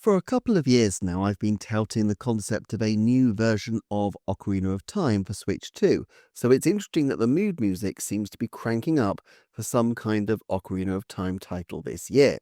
For a couple of years now, I've been touting the concept of a new version of Ocarina of Time for Switch 2, so it's interesting that the mood music seems to be cranking up for some kind of Ocarina of Time title this year.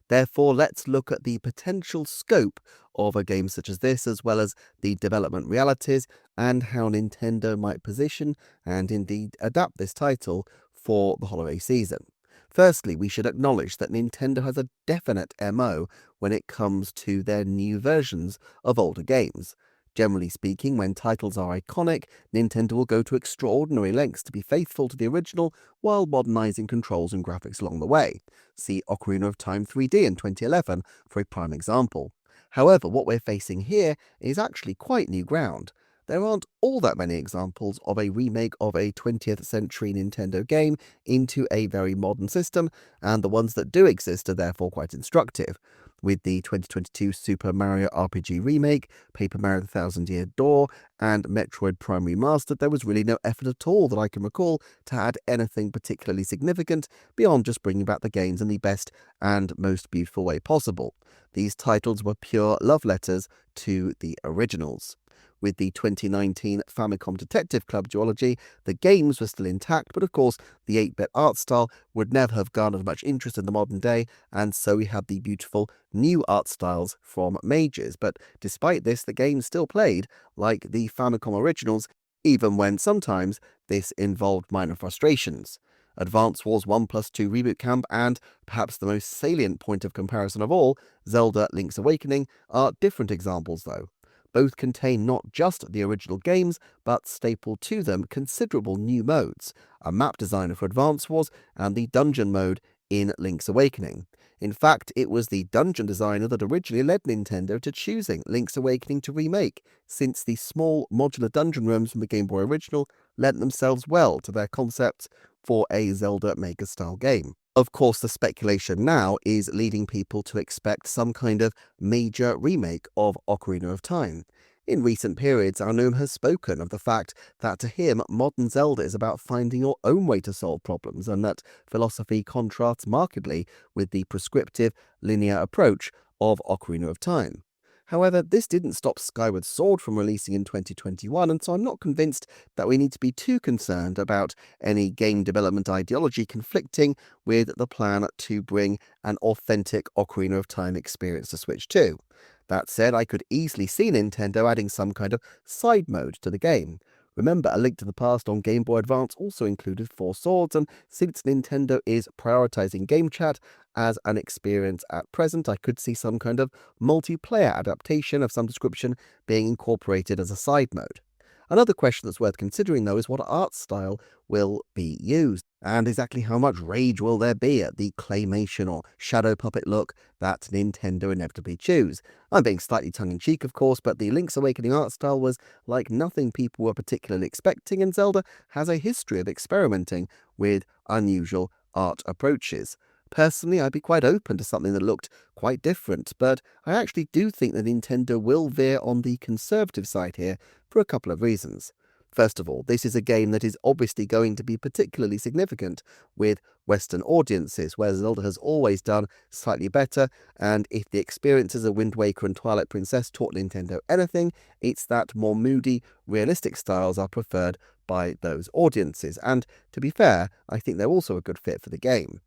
Therefore, let's look at the potential scope of a game such as this, as well as the development realities and how Nintendo might position and indeed adapt this title for the holiday season. Firstly, we should acknowledge that Nintendo has a definite MO when it comes to their new versions of older games. Generally speaking, when titles are iconic, Nintendo will go to extraordinary lengths to be faithful to the original while modernizing controls and graphics along the way. See Ocarina of Time 3D in 2011 for a prime example. However, what we're facing here is actually quite new ground. There aren't all that many examples of a remake of a 20th century Nintendo game into a very modern system, and the ones that do exist are therefore quite instructive. With the 2022 Super Mario RPG remake, Paper Mario The Thousand Year Door, and Metroid Prime Remastered, there was really no effort at all that I can recall to add anything particularly significant beyond just bringing back the games in the best and most beautiful way possible. These titles were pure love letters to the originals. With the 2019 Famicom Detective Club duology, the games were still intact, but of course the 8-bit art style would never have garnered much interest in the modern day, and so we had the beautiful new art styles from Mages. But despite this, the game still played like the Famicom originals, even when sometimes this involved minor frustrations. Advance Wars 1 plus 2 Reboot Camp and, perhaps the most salient point of comparison of all, Zelda Link's Awakening, are different examples though. Both contain not just the original games, but staple to them considerable new modes, a map designer for Advance Wars and the dungeon mode in Link's Awakening. In fact, it was the dungeon designer that originally led Nintendo to choosing Link's Awakening to remake, since the small modular dungeon rooms from the Game Boy original lent themselves well to their concepts for a Zelda Maker-style game. Of course, the speculation now is leading people to expect some kind of major remake of Ocarina of Time. In recent periods, Aonuma has spoken of the fact that to him, modern Zelda is about finding your own way to solve problems, and that philosophy contrasts markedly with the prescriptive, linear approach of Ocarina of Time. However, this didn't stop Skyward Sword from releasing in 2021, and so I'm not convinced that we need to be too concerned about any game development ideology conflicting with the plan to bring an authentic Ocarina of Time experience to Switch 2. That said, I could easily see Nintendo adding some kind of side mode to the game. Remember, A Link to the Past on Game Boy Advance also included 4 swords, and since Nintendo is prioritizing game chat as an experience at present, I could see some kind of multiplayer adaptation of some description being incorporated as a side mode. Another question that's worth considering, though, is what art style will be used, and exactly how much rage will there be at the claymation or shadow puppet look that Nintendo inevitably choose. I'm being slightly tongue-in-cheek, of course, but the Link's Awakening art style was like nothing people were particularly expecting, and Zelda has a history of experimenting with unusual art approaches. Personally, I'd be quite open to something that looked quite different, but I actually do think that Nintendo will veer on the conservative side here for a couple of reasons. First of all, this is a game that is obviously going to be particularly significant with Western audiences, where Zelda has always done slightly better, and if the experiences of Wind Waker and Twilight Princess taught Nintendo anything, it's that more moody, realistic styles are preferred by those audiences, and to be fair, I think they're also a good fit for the game.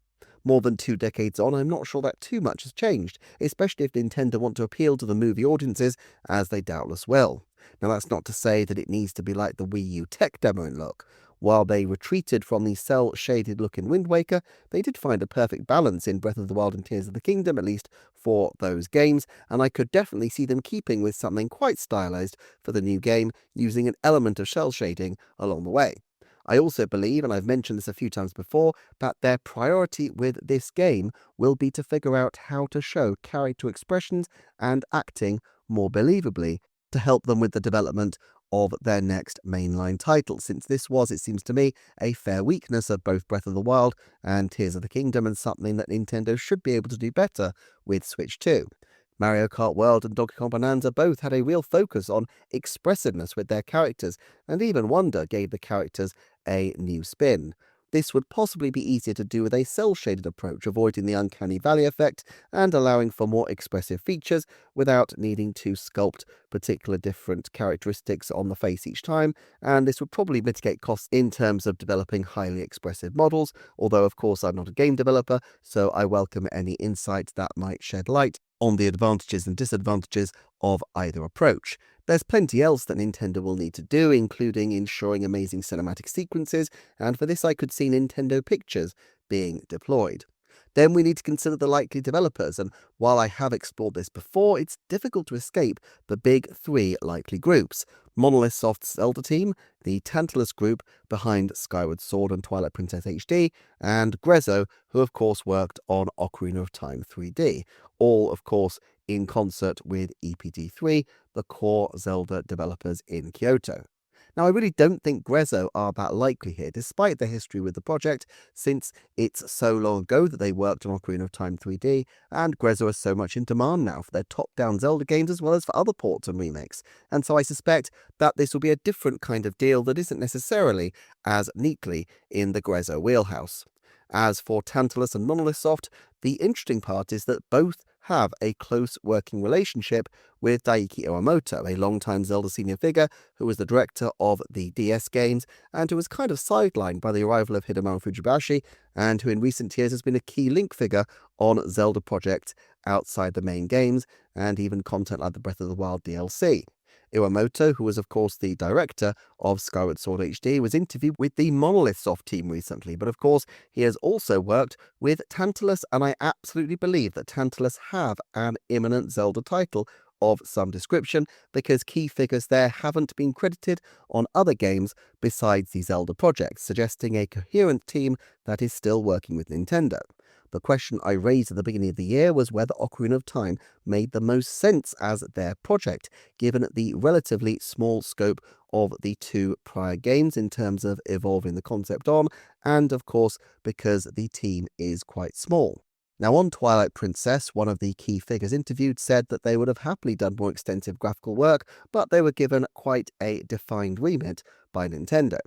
More than 2 decades on, I'm not sure that too much has changed, especially if Nintendo want to appeal to the movie audiences, as they doubtless will. Now, that's not to say that it needs to be like the Wii U tech demo in look. While they retreated from the cel-shaded look in Wind Waker, they did find a perfect balance in Breath of the Wild and Tears of the Kingdom, at least for those games, and I could definitely see them keeping with something quite stylized for the new game, using an element of cel shading along the way. I also believe, and I've mentioned this a few times before, that their priority with this game will be to figure out how to show character expressions and acting more believably to help them with the development of their next mainline title, since this was, it seems to me, a fair weakness of both Breath of the Wild and Tears of the Kingdom, and something that Nintendo should be able to do better with Switch 2. Mario Kart World and Donkey Kong Bonanza both had a real focus on expressiveness with their characters, and even Wonder gave the characters a new spin. This would possibly be easier to do with a cel-shaded approach, avoiding the uncanny valley effect and allowing for more expressive features without needing to sculpt particular different characteristics on the face each time, and this would probably mitigate costs in terms of developing highly expressive models, although of course I'm not a game developer, so I welcome any insight that might shed light on the advantages and disadvantages of either approach. There's plenty else that Nintendo will need to do, including ensuring amazing cinematic sequences, and for this I could see Nintendo Pictures being deployed. Then we need to consider the likely developers, and while I have explored this before, it's difficult to escape the big three likely groups. Monolith Soft's Zelda team, the Tantalus group behind Skyward Sword and Twilight Princess HD, and Grezzo, who of course worked on Ocarina of Time 3D, all of course in concert with EPD3, the core Zelda developers in Kyoto. Now, I really don't think Grezzo are that likely here, despite their history with the project, since it's so long ago that they worked on Ocarina of Time 3D, and Grezzo is so much in demand now for their top-down Zelda games as well as for other ports and remakes, and so I suspect that this will be a different kind of deal that isn't necessarily as neatly in the Grezzo wheelhouse. As for Tantalus and Monolith Soft, the interesting part is that both have a close working relationship with Daiki Iwamoto, a longtime Zelda senior figure who was the director of the DS games and who was kind of sidelined by the arrival of Hidemaru Fujibashi, and who in recent years has been a key link figure on Zelda projects outside the main games and even content like the Breath of the Wild DLC. Iwamoto, who was of course the director of Skyward Sword HD, was interviewed with the Monolith Soft team recently, but of course he has also worked with Tantalus, and I absolutely believe that Tantalus have an imminent Zelda title of some description, because key figures there haven't been credited on other games besides the Zelda projects, suggesting a coherent team that is still working with Nintendo. The question I raised at the beginning of the year was whether Ocarina of Time made the most sense as their project, given the relatively small scope of the two prior games in terms of evolving the concept on, and of course because the team is quite small. Now, on Twilight Princess, one of the key figures interviewed said that they would have happily done more extensive graphical work, but they were given quite a defined remit by Nintendo.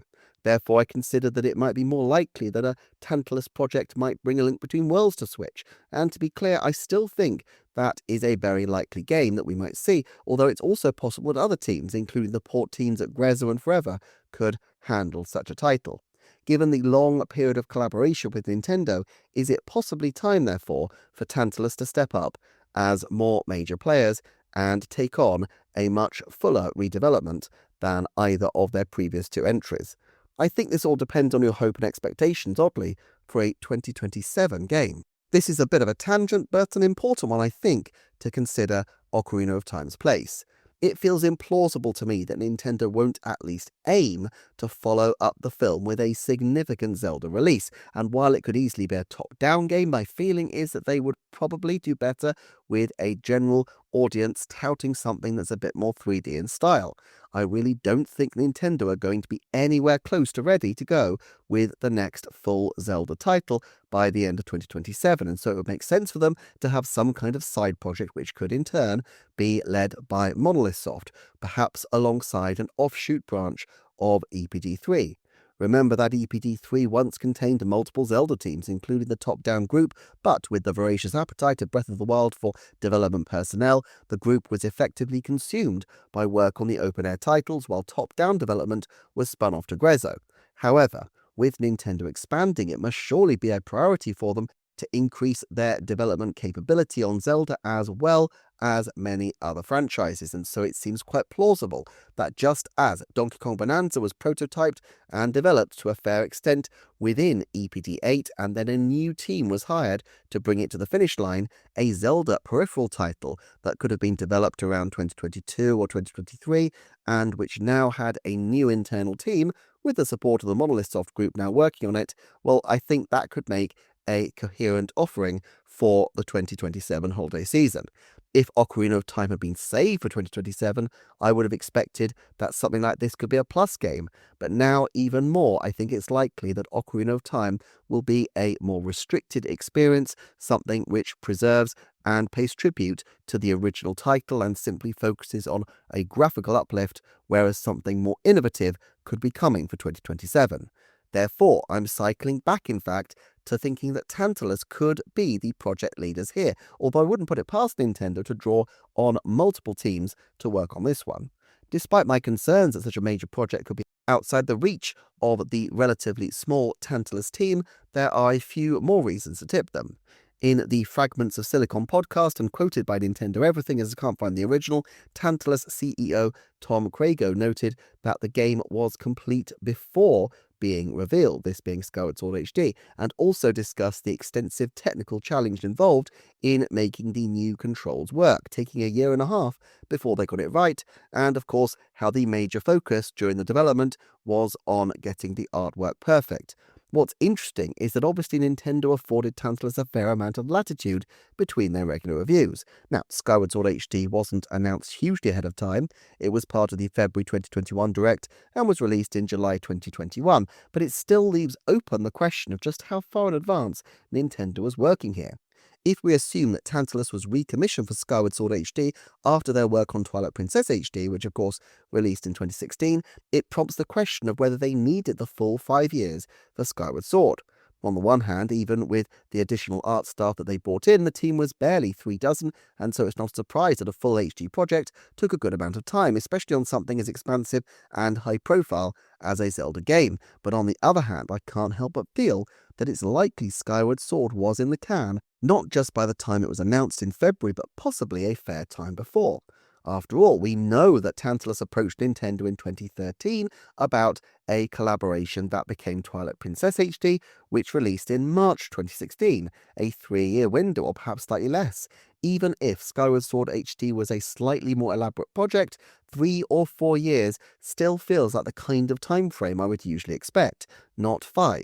Therefore, I considered that it might be more likely that a Tantalus project might bring a Link Between Worlds to Switch, and to be clear, I still think that is a very likely game that we might see, although it's also possible that other teams, including the port teams at Grezzo and Forever, could handle such a title. Given the long period of collaboration with Nintendo, is it possibly time, therefore, for Tantalus to step up as more major players and take on a much fuller redevelopment than either of their previous two entries? I think this all depends on your hope and expectations, oddly, for a 2027 game. This is a bit of a tangent, but an important one, I think, to consider Ocarina of Time's place. It feels implausible to me that Nintendo won't at least aim to follow up the film with a significant Zelda release, and while it could easily be a top-down game, my feeling is that they would probably do better with a general audience touting something that's a bit more 3D in style. I really don't think Nintendo are going to be anywhere close to ready to go with the next full Zelda title by the end of 2027, and so it would make sense for them to have some kind of side project which could in turn be led by Monolith Soft, perhaps alongside an offshoot branch of EPD3. Remember that EPD3 once contained multiple Zelda teams, including the top-down group, but with the voracious appetite of Breath of the Wild for development personnel, the group was effectively consumed by work on the open-air titles, while top-down development was spun off to Grezzo. However, with Nintendo expanding, it must surely be a priority for them to increase their development capability on Zelda as well as many other franchises, and so it seems quite plausible that just as Donkey Kong Bonanza was prototyped and developed to a fair extent within EPD8, and then a new team was hired to bring it to the finish line, a Zelda peripheral title that could have been developed around 2022 or 2023, and which now had a new internal team with the support of the Monolith Soft group now working on it, well, I think that could make a coherent offering for the 2027 holiday season. If Ocarina of Time had been saved for 2027, I would have expected that something like this could be a plus game, but now even more, I think it's likely that Ocarina of Time will be a more restricted experience, something which preserves and pays tribute to the original title and simply focuses on a graphical uplift, whereas something more innovative could be coming for 2027. Therefore, I'm cycling back, in fact, to thinking that Tantalus could be the project leaders here, although I wouldn't put it past Nintendo to draw on multiple teams to work on this one. Despite my concerns that such a major project could be outside the reach of the relatively small Tantalus team, there are a few more reasons to tip them. In the Fragments of Silicon podcast and quoted by Nintendo Everything, as I can't find the original, Tantalus CEO Tom Crago noted that the game was complete before being revealed, this being Skyward Sword HD, and also discussed the extensive technical challenge involved in making the new controls work, taking a year and a half before they got it right, and of course how the major focus during the development was on getting the artwork perfect. What's interesting is that obviously Nintendo afforded Tantalus a fair amount of latitude between their regular reviews. Now, Skyward Sword HD wasn't announced hugely ahead of time. It was part of the February 2021 Direct and was released in July 2021, but it still leaves open the question of just how far in advance Nintendo was working here. If we assume that Tantalus was recommissioned for Skyward Sword HD after their work on Twilight Princess HD, which of course released in 2016, it prompts the question of whether they needed the full 5 years for Skyward Sword. On the one hand, even with the additional art staff that they brought in, the team was barely 3 dozen, and so it's not a surprise that a full HD project took a good amount of time, especially on something as expansive and high profile as a Zelda game. But on the other hand, I can't help but feel that it's likely Skyward Sword was in the can, not just by the time it was announced in February, but possibly a fair time before. After all, we know that Tantalus approached Nintendo in 2013 about a collaboration that became Twilight Princess HD, which released in March 2016, a 3-year window or perhaps slightly less. Even if Skyward Sword HD was a slightly more elaborate project, 3 or 4 years still feels like the kind of time frame I would usually expect, not 5.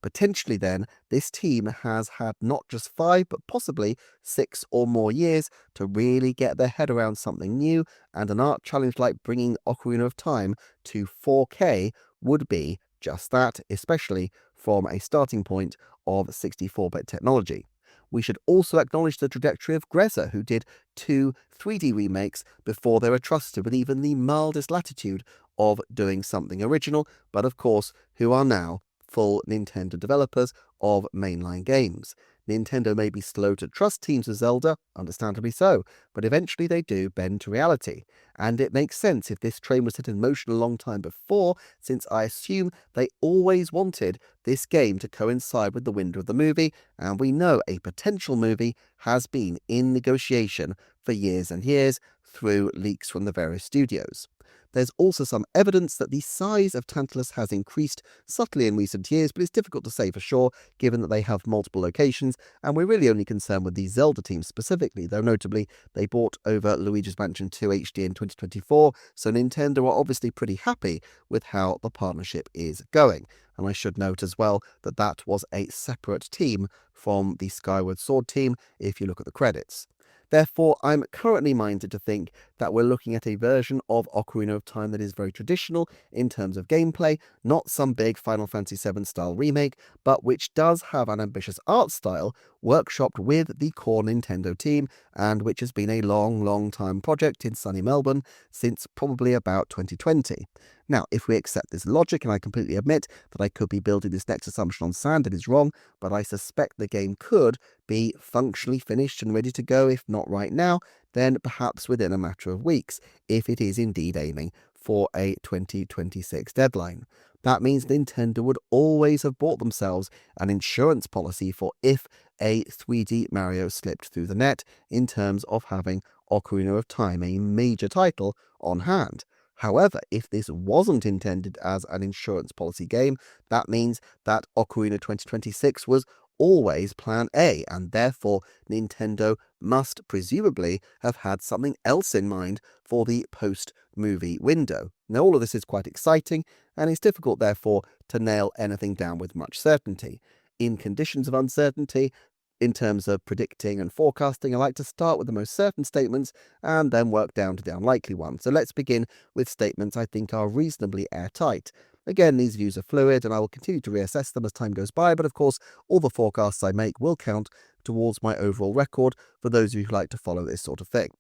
Potentially then, this team has had not just 5, but possibly 6 or more years to really get their head around something new, and an art challenge like bringing Ocarina of Time to 4K would be just that, especially from a starting point of 64-bit technology. We should also acknowledge the trajectory of Grezza, who did 2 3D remakes before they were trusted with even the mildest latitude of doing something original, but of course, who are now full Nintendo developers of mainline games. Nintendo may be slow to trust teams of Zelda, understandably so, but eventually they do bend to reality. And it makes sense if this train was set in motion a long time before, since I assume they always wanted this game to coincide with the window of the movie, and we know a potential movie has been in negotiation for years and years through leaks from the various studios. There's also some evidence that the size of Tantalus has increased subtly in recent years, but it's difficult to say for sure, given that they have multiple locations, and we're really only concerned with the Zelda team specifically, though notably they bought over Luigi's Mansion 2 HD in 2024, so Nintendo are obviously pretty happy with how the partnership is going. And I should note as well that that was a separate team from the Skyward Sword team, if you look at the credits. Therefore, I'm currently minded to think that we're looking at a version of Ocarina of Time that is very traditional in terms of gameplay, not some big Final Fantasy VII style remake, but which does have an ambitious art style workshopped with the core Nintendo team, and which has been a long time project in sunny Melbourne since probably about 2020. Now, if we accept this logic, and I completely admit that I could be building this next assumption on sand, it is wrong, but I suspect the game could be functionally finished and ready to go, if not right now, then perhaps within a matter of weeks, if it is indeed aiming for a 2026 deadline. That means Nintendo would always have bought themselves an insurance policy for if a 3D Mario slipped through the net in terms of having Ocarina of Time, a major title, on hand. However, if this wasn't intended as an insurance policy game, that means that Ocarina 2026 was always Plan A, and therefore Nintendo must presumably have had something else in mind for the post-movie window. Now, all of this is quite exciting, and it's difficult, therefore, to nail anything down with much certainty. In conditions of uncertainty, in terms of predicting and forecasting, I like to start with the most certain statements and then work down to the unlikely ones. So let's begin with statements I think are reasonably airtight. Again, these views are fluid and I will continue to reassess them as time goes by, but of course, all the forecasts I make will count towards my overall record for those of you who like to follow this sort of thing.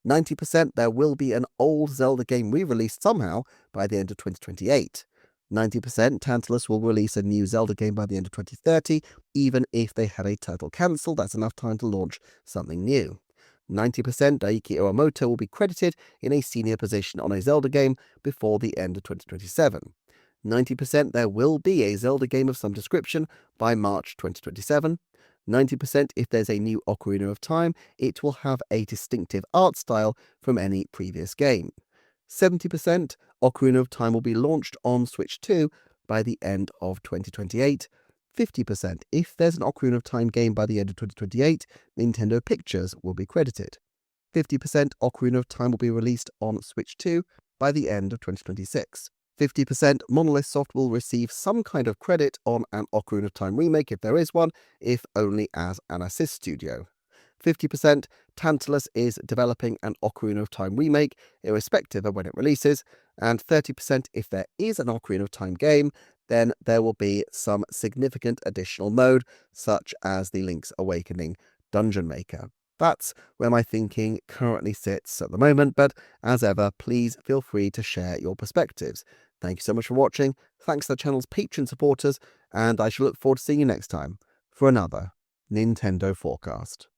90% there will be an old Zelda game re-released somehow by the end of 2028. 90% Tantalus will release a new Zelda game by the end of 2030, even if they had a title cancelled. That's enough time to launch something new. 90% Daiki Iwamoto will be credited in a senior position on a Zelda game before the end of 2027. 90% there will be a Zelda game of some description by March 2027. 90% if there's a new Ocarina of Time, it will have a distinctive art style from any previous game. 70% Ocarina of Time will be launched on Switch 2 by the end of 2028. 50% if there's an Ocarina of Time game by the end of 2028, Nintendo Pictures will be credited. 50% Ocarina of Time will be released on Switch 2 by the end of 2026. 50% Monolith Soft will receive some kind of credit on an Ocarina of Time remake if there is one, if only as an assist studio. 50% Tantalus is developing an Ocarina of Time remake, irrespective of when it releases, and 30% if there is an Ocarina of Time game, then there will be some significant additional mode, such as the Link's Awakening Dungeon Maker. That's where my thinking currently sits at the moment, but as ever, please feel free to share your perspectives. Thank you so much for watching, thanks to the channel's Patreon supporters, and I shall look forward to seeing you next time for another Nintendo Forecast.